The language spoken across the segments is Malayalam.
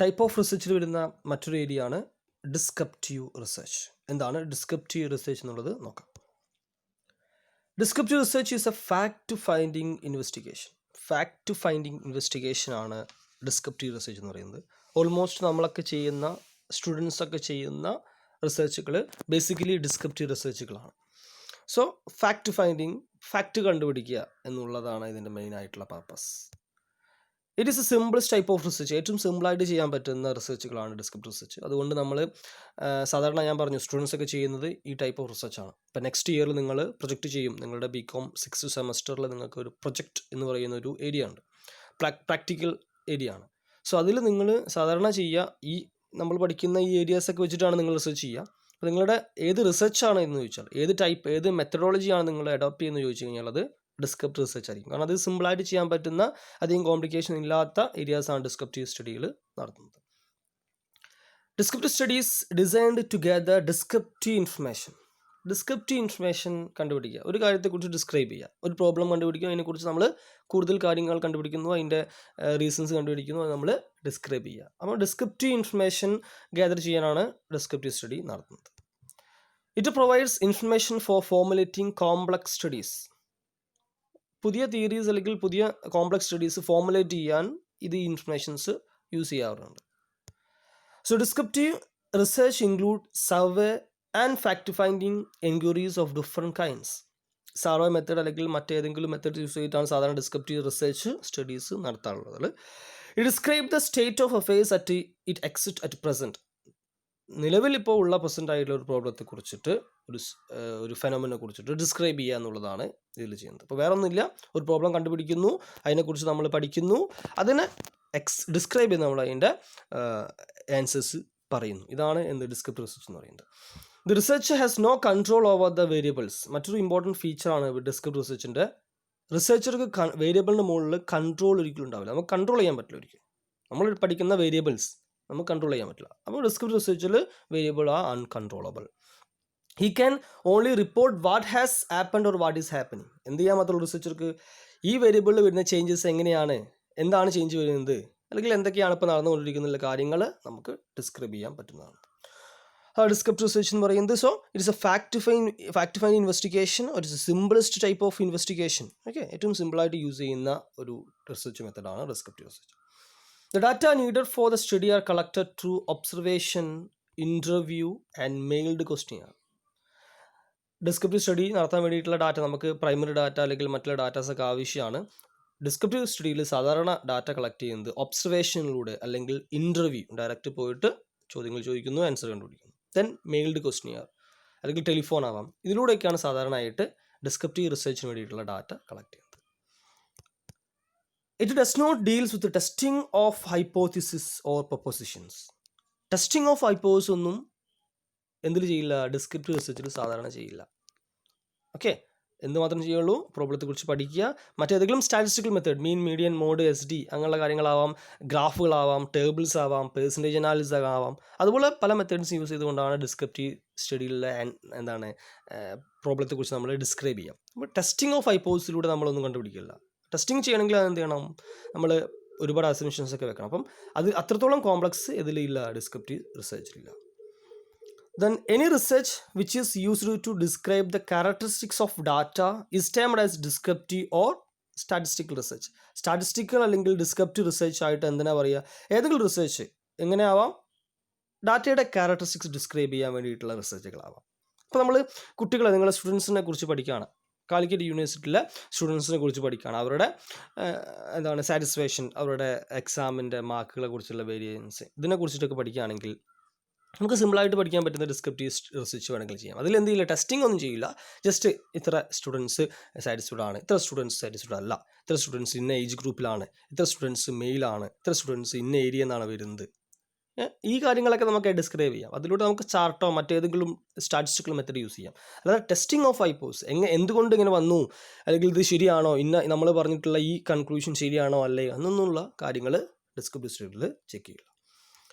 ടൈപ്പ് ഓഫ് റിസർച്ചിൽ വരുന്ന മറ്റൊരു ഏരിയ ആണ് ഡിസ്ക്രിപ്റ്റീവ് റിസർച്ച്. എന്താണ് ഡിസ്ക്രിപ്റ്റീവ് റിസർച്ച് എന്നുള്ളത് നോക്കാം. Descriptive research is a fact finding investigation. Fact finding investigation ആണ് ഡിസ്ക്രിപ്റ്റീവ് റിസർച്ച് എന്ന് പറയുന്നത്. ഓൾമോസ്റ്റ് നമ്മളൊക്കെ ചെയ്യുന്ന സ്റ്റുഡൻസൊക്കെ ചെയ്യുന്ന റിസർച്ചുകൾ ബേസിക്കലി ഡിസ്ക്രിപ്റ്റീവ് റിസർച്ചുകളാണ്. സോ ഫാക്ട് ഫൈൻഡിങ്, ഫാക്റ്റ് കണ്ടുപിടിക്കുക എന്നുള്ളതാണ് ഇതിൻ്റെ മെയിൻ ആയിട്ടുള്ള purpose. It is a simplest type of research. ഏറ്റവും സിമ്പിളായിട്ട് ചെയ്യാൻ പറ്റുന്ന റിസർച്ചുകളാണ് ഡിസ്ക്രിപ്റ്റീവ് റിസർച്ച്. അതുകൊണ്ട് നമ്മൾ സാധാരണ ഞാൻ പറഞ്ഞു സ്റ്റുഡൻസ് ഒക്കെ ചെയ്യുന്നത് ഈ ടൈപ്പ് ഓഫ് റിസർച്ചാണ്. ഇപ്പോൾ നെക്സ്റ്റ് ഇയറിൽ നിങ്ങൾ പ്രൊജക്റ്റ് ചെയ്യും. നിങ്ങളുടെ BCom 6th സെമസ്റ്ററിൽ നിങ്ങൾക്ക് ഒരു പ്രൊജക്റ്റ് എന്ന് പറയുന്ന ഒരു ഏരിയ ഉണ്ട്, പ്രാക്ടിക്കൽ ഏരിയ ആണ്. സോ അതിൽ നിങ്ങൾ സാധാരണ ചെയ്യുക ഈ നമ്മൾ പഠിക്കുന്ന ഈ ഏരിയാസൊക്കെ വെച്ചിട്ടാണ് നിങ്ങൾ റിസർച്ച് ചെയ്യുക. അപ്പോൾ നിങ്ങളുടെ ഏത് റിസർച്ചാണ് എന്ന് ചോദിച്ചാൽ, ഏത് മെത്തഡോളജിയാണ് നിങ്ങൾ അഡോപ്റ്റ് ചെയ്യുന്നത് ചോദിച്ചു കഴിഞ്ഞാൽ അത് ഡിസ്ക്രിപ്റ്റീവ് റിസർച്ച് ആയിരിക്കും. കാരണം അത് സിമ്പിളായിട്ട് ചെയ്യാൻ പറ്റുന്ന, അധികം കോംപ്ലിക്കേഷൻ ഇല്ലാത്ത ഏരിയാസാണ് ഡിസ്ക്രിപ്റ്റീവ് സ്റ്റഡികൾ നടത്തുന്നത്. Descriptive studies designed to gather descriptive information. Descriptive information കണ്ടുപിടിക്കുക, ഒരു കാര്യത്തെക്കുറിച്ച് ഡിസ്ക്രൈബ് ചെയ്യുക, ഒരു പ്രോബ്ലം കണ്ടുപിടിക്കുക, അതിനെക്കുറിച്ച് നമ്മൾ കൂടുതൽ കാര്യങ്ങൾ കണ്ടുപിടിക്കുന്നു, അതിൻ്റെ റീസൺസ് കണ്ടുപിടിക്കുന്നു, അത് നമ്മൾ ഡിസ്ക്രൈബ് ചെയ്യുക. അപ്പോൾ ഡിസ്ക്രിപ്റ്റീവ് ഇൻഫർമേഷൻ ഗ്യാദർ ചെയ്യാനാണ് ഡിസ്ക്രിപ്റ്റീവ് സ്റ്റഡി നടത്തുന്നത്. It provides information for formulating complex studies. പുതിയ തിയറീസ് അല്ലെങ്കിൽ പുതിയ കോംപ്ലക്സ് സ്റ്റഡീസ് ഫോർമുലേറ്റ് ചെയ്യാൻ ഇത് ഇൻഫർമേഷൻസ് യൂസ് ചെയ്യാറുണ്ട്. So descriptive research include survey and fact finding enquiries of different kinds. Survey method അല്ലെങ്കിൽ മറ്റേതെങ്കിലും മെത്തേഡ് യൂസ് ചെയ്തിട്ടാണ് സാധാരണ ഡിസ്ക്രിപ്റ്റീവ് റിസർച്ച് സ്റ്റഡീസ് നടത്താറുള്ളത്. It describe the state of affairs at it exist at present. നിലവിൽ ഇപ്പോൾ ഉള്ള പ്രസൻ്റ് ആയിട്ടുള്ള ഒരു പ്രോബ്ലത്തെ കുറിച്ചിട്ട്, ഒരു ഫെനോമിനെ കുറിച്ചിട്ട് ഡിസ്ക്രൈബ് ചെയ്യുക എന്നുള്ളതാണ് ഇതിൽ ചെയ്യുന്നത്. അപ്പോൾ വേറെ ഒന്നുമില്ല, ഒരു പ്രോബ്ലം കണ്ടുപിടിക്കുന്നു, അതിനെക്കുറിച്ച് നമ്മൾ പഠിക്കുന്നു, അതിനെ ഡിസ്ക്രൈബ് ചെയ്ത് നമ്മൾ അതിൻ്റെ ആൻസേഴ്സ് പറയുന്നു. ഇതാണ് എന്ത് ഡിസ്ക്രിപ്റ്റീവ് റിസർച്ച് എന്ന് പറയുന്നത്. The research has no control over the variables. മറ്റൊരു ഇമ്പോർട്ടൻറ്റ് ഫീച്ചറാണ് ഡിസ്ക്രിപ്റ്റീവ് റിസർച്ചിൻ്റെ. റിസർച്ചർക്ക് വേരിയബിളിൻ്റെ മുകളിൽ കൺട്രോൾ ഒരിക്കലും ഉണ്ടാവില്ല. നമുക്ക് കൺട്രോൾ ചെയ്യാൻ പറ്റില്ല ഒരിക്കലും. നമ്മൾ പഠിക്കുന്ന വേരിയബിൾസ് നമുക്ക് കൺട്രോൾ ചെയ്യാൻ പറ്റില്ല. അപ്പോൾ ഡിസ്ക്രിപ്റ്റീവ് റിസർച്ചിൽ variable are uncontrollable. He can only report what has happened or what is happening. എന്ത് ചെയ്യാൻ മാത്രമുള്ള റിസർച്ചർക്ക് ഈ വേരിയബിളിൽ വരുന്ന ചേഞ്ചസ് എങ്ങനെയാണ്, എന്താണ് ചേഞ്ച് വരുന്നത്, അല്ലെങ്കിൽ എന്തൊക്കെയാണ് ഇപ്പോൾ നടന്നുകൊണ്ടിരിക്കുന്ന കാര്യങ്ങൾ നമുക്ക് ഡിസ്ക്രൈബ് ചെയ്യാൻ പറ്റുന്നതാണ് ഡിസ്ക്രിപ്റ്റീവ് റിസർച്ച് എന്ന് പറയുന്നത്. So it is a fact find investigation, ഒരു simplest type of investigation. Okay, ഏറ്റവും സിമ്പിളായിട്ട് യൂസ് ചെയ്യുന്ന ഒരു റിസർച്ച് മെത്തഡാണ് descriptive research. The data needed for the study are collected through observation, interview and mailed questionnaire. Descriptive study നടത്താൻ വേണ്ടിയിട്ടുള്ള ഡാറ്റ, നമുക്ക് പ്രൈമറി ഡാറ്റ അല്ലെങ്കിൽ മറ്റുള്ള ഡാറ്റാസൊക്കെ ആവശ്യമാണ്. ഡിസ്ക്രിപ്റ്റീവ് സ്റ്റഡിയിൽ സാധാരണ ഡാറ്റ കളക്ട് ചെയ്യുന്നത് ഒബ്സർവേഷനിലൂടെ അല്ലെങ്കിൽ ഇൻ്റർവ്യൂ, ഡയറക്റ്റ് പോയിട്ട് ചോദ്യങ്ങൾ ചോദിക്കുന്നു, ആൻസർ കണ്ടുപിടിക്കുന്നു. ദെൻ മെയിൽഡ് ക്വസ്റ്റ്യനെയർ അല്ലെങ്കിൽ ടെലിഫോൺ ആവാം. ഇതിലൂടെയൊക്കെയാണ് സാധാരണയായിട്ട് ഡിസ്ക്രിപ്റ്റീവ് റിസർച്ചിന് വേണ്ടിയിട്ടുള്ള ഡാറ്റ കളക്ട് ചെയ്യുന്നത്. It does not deals with the testing of hypothesis or propositions. Testing of hypothesis ഒന്നും എന്തിൽ ചെയ്യില്ല, ഡിസ്ക്രിപ്റ്റീവ് റിസർച്ചിൽ സാധാരണ ചെയ്യില്ല. ഓക്കെ, എന്തുമാത്രം ചെയ്യുള്ളൂ, പ്രോബ്ലത്തെക്കുറിച്ച് പഠിക്കുക. മറ്റേതെങ്കിലും സ്റ്റാറ്റിസ്റ്റിക്കൽ മെത്തേഡ്, മീൻ, മീഡിയൻ, മോഡ്, SD അങ്ങനെയുള്ള കാര്യങ്ങളാവാം, ഗ്രാഫുകളാവാം, ടേബിൾസ് ആവാം, പേഴ്സൻറ്റേജ് അനാലിസിസ് ആവാം. അതുപോലെ പല മെത്തേഡ്സ് യൂസ് ചെയ്തുകൊണ്ടാണ് ഡിസ്ക്രിപ്റ്റീവ് സ്റ്റഡിയിലെ പ്രോബ്ലത്തെക്കുറിച്ച് നമ്മൾ ഡിസ്ക്രൈബ് ചെയ്യാം. അപ്പോൾ ടെസ്റ്റിംഗ് ഓഫ് ഹൈപ്പോസിസിലൂടെ നമ്മളൊന്നും കണ്ടുപിടിക്കില്ല. ടെസ്റ്റിംഗ് ചെയ്യണമെങ്കിൽ അത് എന്ത് ചെയ്യണം, നമ്മൾ ഒരുപാട് അസംഷൻസ് ഒക്കെ വെക്കണം. അപ്പം അത് അത്രത്തോളം കോംപ്ലക്സ് ഇതിലില്ല, ഡിസ്ക്രിപ്റ്റീവ് റിസർച്ചിലില്ല. Then any research which is used to describe the characteristics of data is termed as descriptive or statistical research. Statistical അല്ലെങ്കിൽ ഡിസ്ക്രിപ്റ്റീവ് റിസർച്ച് ആയിട്ട് എന്തിനാ പറയുക, ഏതെങ്കിലും റിസർച്ച് എങ്ങനെയാവാം, ഡാറ്റയുടെ ക്യാരക്ടറിസ്റ്റിക്സ് ഡിസ്ക്രൈബ് ചെയ്യാൻ വേണ്ടിയിട്ടുള്ള റിസർച്ചുകളാവാം. അപ്പോൾ നമ്മൾ കുട്ടികളെ, നിങ്ങളെ സ്റ്റുഡൻസിനെ കുറിച്ച് പഠിക്കുകയാണ്, കാലിക്കറ്റ് യൂണിവേഴ്സിറ്റിയിലെ സ്റ്റുഡൻസിനെ കുറിച്ച് പഠിക്കുകയാണ്, അവരുടെ സാറ്റിസ്ഫാക്ഷൻ, അവരുടെ എക്സാമിൻ്റെ മാർക്കുകളെ കുറിച്ചുള്ള വേരിയൻസ്, ഇതിനെക്കുറിച്ചിട്ടൊക്കെ പഠിക്കുകയാണെങ്കിൽ നമുക്ക് സിമ്പിളായിട്ട് പഠിക്കാൻ പറ്റുന്ന ഡിസ്ക്രിപ്റ്റീവ് റിസർച്ച് വേണമെങ്കിൽ ചെയ്യാം. അതിലെന്ത് ചെയ്യില്ല, ടെസ്റ്റിംഗ് ഒന്നും ചെയ്യില്ല. ജസ്റ്റ് ഇത്ര സ്റ്റുഡൻസ് സാറ്റിസ്ഫൈഡ് ആണ്, ഇത്ര സ്റ്റുഡൻസ് സാറ്റിസ്ഫൈഡ് അല്ല, ഇത്ര സ്റ്റുഡൻസ് ഇന്ന ഏജ് ഗ്രൂപ്പിലാണ്, ഇത്ര സ്റ്റുഡൻസ് മെയിലാണ്, ഇത്ര സ്റ്റുഡൻസ് ഇന്ന ഏരിയ എന്നാണ് വരുന്നത്. ഈ കാര്യങ്ങളൊക്കെ നമുക്ക് ഡിസ്ക്രൈബ് ചെയ്യാം. അതിലൂടെ നമുക്ക് ചാർട്ടോ മറ്റേതെങ്കിലും സ്റ്റാറ്റിസ്റ്റിക്കൽ മെത്തേഡ് യൂസ് ചെയ്യാം. അല്ലാതെ ടെസ്റ്റിംഗ് ഓഫ് ഹൈപ്പോസിസ്, എന്തുകൊണ്ട് ഇങ്ങനെ വന്നു, അല്ലെങ്കിൽ ഇത് ശരിയാണോ, നമ്മൾ പറഞ്ഞിട്ടുള്ള ഈ കൺക്ലൂഷൻ ശരിയാണോ അല്ലേ എന്നൊന്നുള്ള കാര്യങ്ങൾ ഡിസ്ക്രിപ്റ്റീവ് സ്റ്റഡിയിൽ ചെക്ക് ചെയ്യില്ല.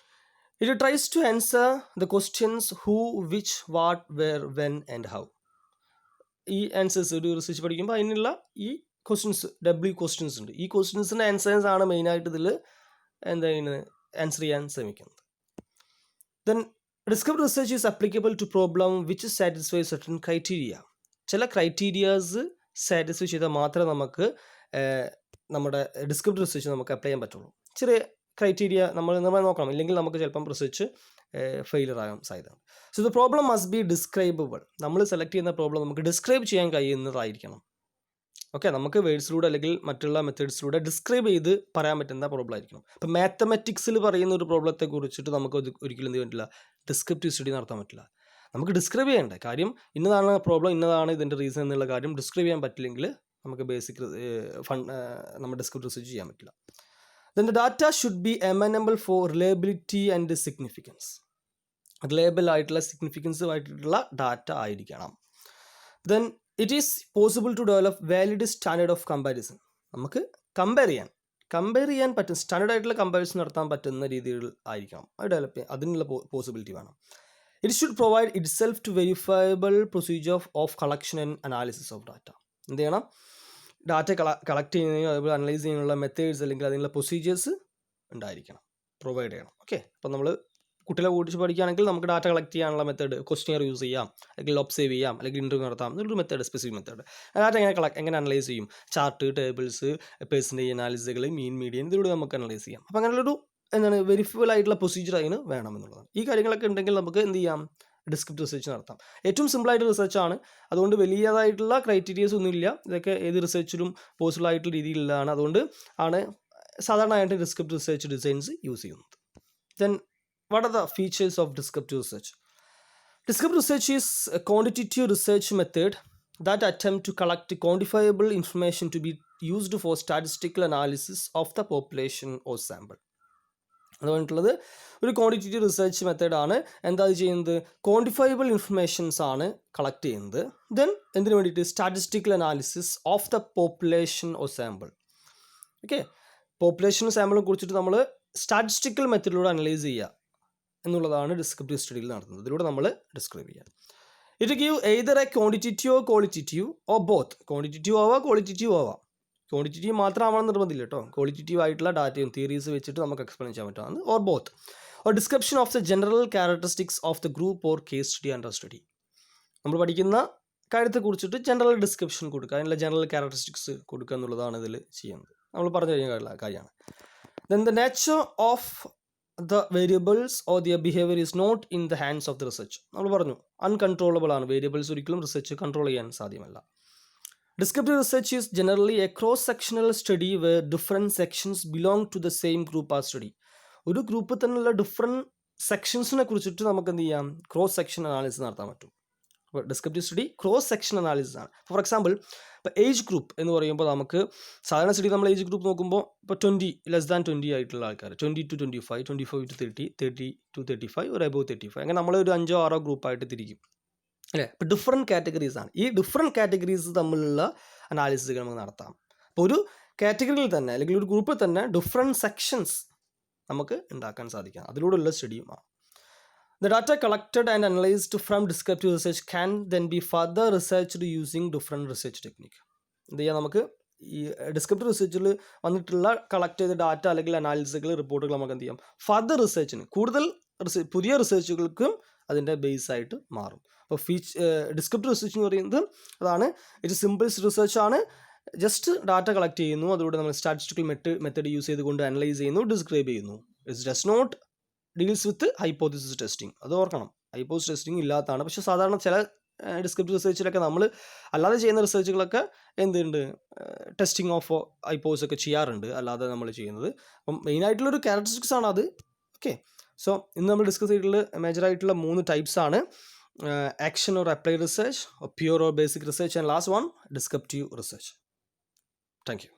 It tries to answer the questions who, which, what, where, when and how. ഈ ആൻസേഴ്സ് ഒരു റിസർച്ച് പഠിക്കുമ്പോൾ അതിനുള്ള ഈ ക്വസ്റ്റ്യൻസ്, W ക്വസ്റ്റ്യൻസ് ഉണ്ട്. ഈ ക്വസ്റ്റ്യൻസിൻ്റെ ആൻസേഴ്സ് ആണ് മെയിനായിട്ട് ഇതിൽ എന്താ ചെയ്യുന്നത്, ആൻസർ ചെയ്യാൻ ശ്രമിക്കുന്നത്. Then discovery research is applicable to problem which satisfy certain criteria. ചില ക്രൈറ്റീരിയാസ് സാറ്റിസ്ഫൈ ചെയ്താൽ മാത്രമേ നമുക്ക് നമ്മുടെ ഡിസ്കവറി റിസർച്ച് നമുക്ക് അപ്ലൈ ചെയ്യാൻ പറ്റുള്ളൂ. ചെറിയ ക്രൈറ്റീരിയ നമ്മൾ നോക്കണം, ഇല്ലെങ്കിൽ നമുക്ക് ചിലപ്പം റിസർച്ച് ഫെയിലർ ആകാൻ സാധ്യതയുണ്ട്. So the problem must be describable. നമ്മൾ സെലക്ട് ചെയ്യുന്ന പ്രോബ്ലം നമുക്ക് ഡിസ്ക്രൈബ് ചെയ്യാൻ കഴിയുന്നതായിരിക്കണം. ഓക്കെ, നമുക്ക് വേർഡ്സിലൂടെ അല്ലെങ്കിൽ മറ്റുള്ള മെത്തേഡ്സിലൂടെ ഡിസ്ക്രൈബ് ചെയ്ത് പറയാൻ പറ്റുന്ന പ്രോബ്ലം ആയിരിക്കണം. ഇപ്പം മാത്തമെറ്റിക്സിൽ പറയുന്ന ഒരു പ്രോബ്ലത്തെ കുറിച്ചിട്ട് നമുക്ക് ഒരിക്കലും എന്ത് പറ്റില്ല, ഡിസ്ക്രിപ്റ്റീവ് സ്റ്റഡി നടത്താൻ പറ്റില്ല. നമുക്ക് ഡിസ്ക്രൈബ് ചെയ്യേണ്ട കാര്യം ഇന്നതാണ് പ്രോബ്ലം, ഇന്നതാണ് ഇതിൻ്റെ റീസൺ എന്നുള്ള കാര്യം ഡിസ്ക്രൈബ് ചെയ്യാൻ പറ്റില്ലെങ്കിൽ നമുക്ക് ബേസിക് നമ്മൾ ഡിസ്ക്രിപ്റ്റീവ് റിസർച്ച് ചെയ്യാൻ പറ്റില്ല. Then the data should be amenable for reliability and significance. Reliable ആയിട്ടുള്ള സിഗ്നിഫിക്കൻസ് ആയിട്ടുള്ള ഡാറ്റ ആയിരിക്കണം. Then it is possible to develop valid standard of comparison. നമുക്ക് കമ്പയർ ചെയ്യാൻ പറ്റും, സ്റ്റാൻഡേർഡ് ആയിട്ടുള്ള കമ്പാരിസൺ നടത്താൻ പറ്റുന്ന രീതിയിൽ ആയിരിക്കണം അത് ഡെവലപ്പ് ചെയ്യാൻ, അതിനുള്ള പോസിബിലിറ്റി വേണം. It should provide itself to verifiable procedure of collection and analysis of data. എന്ത് ചെയ്യണം, ഡാറ്റ കളക്ട് ചെയ്യുന്നതിനും അതുപോലെ അനലൈസ് ചെയ്യാനുള്ള മെത്തേഡ്സ് അല്ലെങ്കിൽ അതിനുള്ള പ്രൊസീജിയേഴ്സ് ഉണ്ടായിരിക്കണം, പ്രൊവൈഡ് ചെയ്യണം. ഓക്കെ, അപ്പോൾ നമ്മൾ കുട്ടികളെ കൂട്ടിച്ച് പഠിക്കുകയാണെങ്കിൽ നമുക്ക് ഡാറ്റ കളക്ട് ചെയ്യാനുള്ള മെത്തേഡ് ക്വസ്റ്റ്യർ യൂസ് ചെയ്യാം, അല്ലെങ്കിൽ ഒബ്സർവ് ചെയ്യാം, അല്ലെങ്കിൽ ഇൻ്റർവ്യൂ നടത്താം. എന്നൊരു മെത്തേഡ്, സ്പെസിഫിക് മെത്തേഡ്. ഡാറ്റ എങ്ങനെ അനലൈസ് ചെയ്യും, ചാർട്ട്, ടേബിൾസ്, പെർസെൻറ്റേജ് അനാലിസുകൾ, മീൻ, മീഡിയൻ, ഇതിലൂടെ നമുക്ക് അനലൈസ് ചെയ്യാം. അപ്പോൾ അങ്ങനെയുള്ളൊരു വെരിഫയബിൾ ആയിട്ടുള്ള പ്രൊസീജിയർ അതിന് വേണമെന്നുള്ളതാണ്. ഈ കാര്യങ്ങളൊക്കെ ഉണ്ടെങ്കിൽ നമുക്ക് എന്ത് ചെയ്യാം, ഡിസ്ക്രിപ്റ്റീവ് റിസർച്ച് നടത്താം. ഏറ്റവും സിമ്പിളായിട്ട് റിസർച്ചാണ്, അതുകൊണ്ട് വലിയതായിട്ടുള്ള ക്രൈറ്റീരിയസ് ഒന്നുമില്ല. ഇതൊക്കെ ഏത് റിസർച്ചിലും പോസിബിൾ ആയിട്ടുള്ള രീതിയിലുള്ളതാണ്. അതുകൊണ്ട് ആണ് സാധാരണയായിട്ട് ഡിസ്ക്രിപ്റ്റീവ് റിസർച്ച് ഡിസൈൻസ് യൂസ് ചെയ്യുന്നത്. Then what are the features of descriptive research? Descriptive research is a quantitative research method that attempt to collect quantifiable information to be used for statistical analysis of the population or sample. അതുകൊണ്ടുള്ളത് ഒരു ക്വാണ്ടിറ്റേറ്റീവ് റിസർച്ച് മെത്തേഡാണ്. എന്താ ചെയ്യുന്നത്, ക്വാണ്ടിഫയബിൾ ഇൻഫർമേഷൻസ് ആണ് കളക്ട് ചെയ്യുന്നത്. ദെൻ എന്തിനു വേണ്ടിയിട്ട്, statistical analysis of the population or sample. Okay, പോപ്പുലേഷനും സാമ്പിളിനെ കുറിച്ചിട്ട് നമ്മൾ സ്റ്റാറ്റിസ്റ്റിക്കൽ മെത്തേഡിലൂടെ അനലൈസ് ചെയ്യുക എന്നുള്ളതാണ് ഡിസ്ക്രിപ്റ്റീവ് സ്റ്റഡിയിൽ നടത്തുന്നത്. ഇതിലൂടെ നമ്മൾ ഡിസ്ക്രൈബ് ചെയ്യാം. It give either A quantitative qualitative or both. Quantitative ആവാം, ക്വാളിറ്റേറ്റീവ് ആവാം. ക്വാണ്ടിറ്റേറ്റീവ് മാത്രമാണെന്ന് നിർബന്ധമില്ല കേട്ടോ. ക്വാളിറ്റേറ്റീവ് ആയിട്ടുള്ള ഡാറ്റയും തിയറീസ് വെച്ചിട്ട് നമുക്ക് എക്സ്പ്ലെയിൻ ചെയ്യാൻ പറ്റുന്നത്. Or both. Or description of the general characteristics of the group or case study under study. നമ്മൾ പഠിക്കുന്ന കാര്യത്തെക്കുറിച്ചിട്ട് ജനറൽ ഡിസ്ക്രിപ്ഷൻ കൊടുക്കുക, അതിനുള്ള ജനറൽ ക്യാരക്ടറിസ്റ്റിക്സ് കൊടുക്കുക എന്നുള്ളതാണ് ഇതിൽ ചെയ്യുന്നത്. നമ്മൾ പറഞ്ഞു കഴിഞ്ഞ കാര്യമാണ്. Then the nature of the variables or their behavior is not in the hands of the research. നമ്മൾ പറഞ്ഞു അൺകൺട്രോളബിൾ ആണ് വേരിയബിൾസ്, ഒരിക്കലും റിസർച്ച് കൺട്രോൾ ചെയ്യാൻ സാധ്യമല്ല. Descriptive research is generally a cross-sectional study where different sections belong to the same group or study. ഒരു ഗ്രൂപ്പിൽ തന്നെയുള്ള ഡിഫറെൻറ്റ് സെക്ഷൻസിനെ കുറിച്ചിട്ട് നമുക്ക് എന്ത് ചെയ്യാം, ക്രോസ് സെക്ഷൻ അനാലിസിസ് നടത്താൻ പറ്റും. അപ്പോൾ descriptive study cross section analysis ആണ്. ഫോർ എക്സാമ്പിൾ, ഇപ്പോൾ ഏജ് ഗ്രൂപ്പ് എന്ന് പറയുമ്പോൾ നമുക്ക് സാധാരണ സ്റ്റഡി നമ്മൾ ഏജ് ഗ്രൂപ്പ് നോക്കുമ്പോൾ ഇപ്പോൾ 20 ആയിട്ടുള്ള ആൾക്കാർ, 20 to 25, 25 to 30, 30 to 35, ഒരു above 35, അങ്ങനെ നമ്മൾ ഒരു 5-6 ഗ്രൂപ്പായിട്ട് തിരിക്കും അല്ലേ. ഇപ്പോൾ ഡിഫറെൻറ്റ് കാറ്റഗറീസ് ആണ്. ഈ ഡിഫറെൻറ്റ് കാറ്റഗറീസ് തമ്മിലുള്ള അനാലിസിസുകൾ നമുക്ക് നടത്താം. അപ്പോൾ ഒരു കാറ്റഗറിയിൽ തന്നെ അല്ലെങ്കിൽ ഒരു ഗ്രൂപ്പിൽ തന്നെ ഡിഫറെൻറ്റ് സെക്ഷൻസ് നമുക്ക് ഉണ്ടാക്കാൻ സാധിക്കാം. അതിലൂടെയുള്ള സ്റ്റഡിയുമാണ്. The data collected and analyzed from descriptive research can then be further researched using different research technique. എന്ത് ചെയ്യാം, നമുക്ക് ഈ ഡിസ്ക്രിപ്റ്റീവ് റിസർച്ചിൽ വന്നിട്ടുള്ള കളക്ട് ചെയ്ത ഡാറ്റ അല്ലെങ്കിൽ അനാലിസിസുകൾ, റിപ്പോർട്ടുകൾ നമുക്ക് എന്ത് ചെയ്യാം, ഫർദർ റിസർച്ചിന്, കൂടുതൽ പുതിയ റിസർച്ചുകൾക്കും അതിൻ്റെ ബേസ് ആയിട്ട് മാറും. അപ്പോൾ ഡിസ്ക്രിപ്റ്റീവ് റിസർച്ച് എന്ന് പറയുന്നത് അതാണ്. ഇറ്റ് സിമ്പിൾ റിസർച്ച് ആണ്. ജസ്റ്റ് ഡാറ്റ കളക്ട് ചെയ്യുന്നു, അതിലൂടെ നമ്മൾ സ്റ്റാറ്റിസ്റ്റിക്കൽ മെത്തേഡ് യൂസ് ചെയ്തുകൊണ്ട് അനലൈസ് ചെയ്യുന്നു, ഡിസ്ക്രൈബ് ചെയ്യുന്നു. It's does not deals with hypothesis testing. അത് ഓർക്കണം, ഹൈപ്പോത്തിസിസ് ടെസ്റ്റിംഗ് ഇല്ലാത്തതാണ്. പക്ഷേ സാധാരണ ചില ഡിസ്ക്രിപ്റ്റീവ് റിസർച്ചിലൊക്കെ നമ്മൾ അല്ലാതെ ചെയ്യുന്ന റിസർച്ചുകളൊക്കെ എന്തുണ്ട്, ടെസ്റ്റിംഗ് ഓഫ് ഹൈപ്പോത്തിസിസ് ഒക്കെ ചെയ്യാറുണ്ട് അല്ലാതെ നമ്മൾ ചെയ്യുന്നത്. അപ്പം മെയിനായിട്ടുള്ളൊരു ക്യാരക്ടറിസ്റ്റിക്സ് ആണ് അത്. ഓക്കെ, സോ ഇന്ന് നമ്മൾ ഡിസ്കസ് ചെയ്തിട്ടുള്ള മേജറായിട്ടുള്ള 3 ടൈപ്സ് ആണ്. Action or applied research, pure or basic research, and last one descriptive research. Thank you.